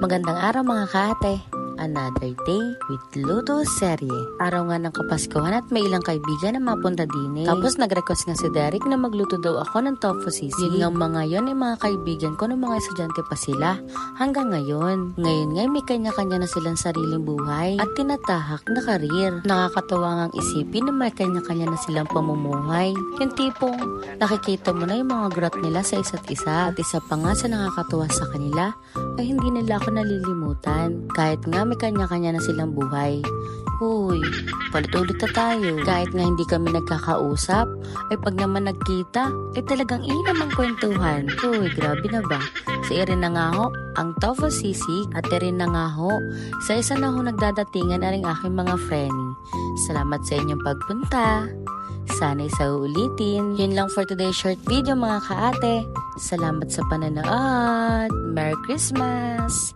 Magandang araw mga kaate. Another day with Luto Serye. Araw nga ng Kapaskuhan at may ilang kaibigan na mapunta din eh. Tapos nag-request nga si Derek na magluto daw ako ng tofu sisig. Yun nga mga yon ay mga kaibigan ko ng mga estudyante pa sila. Hanggang ngayon. Ngayon nga may kanya-kanya na silang sariling buhay at tinatahak na karir. Nakakatawa ngang isipin na may kanya-kanya na silang pamumuhay. Yung tipong nakikita mo na yung mga growth nila sa isa't isa. At isa pa nga sa nakakatawa sa kanila ay hindi nila ako nalilimutan. Kahit nga may kanya-kanya na silang buhay. Huy, palit-ulit na tayo. Kahit nga hindi kami nagkakausap, ay pag naman nagkita, ay talagang inam ang kwentuhan. Huy, grabe na ba? Sa irin na nga ho, ang tofu sisig at irin na nga ho, sa isa na ho nagdadatingan na rin aking mga friend. Salamat sa inyong pagpunta. Sana'y sa uulitin. Yun lang for today's short video mga kaate. Salamat sa panonood. Merry Christmas!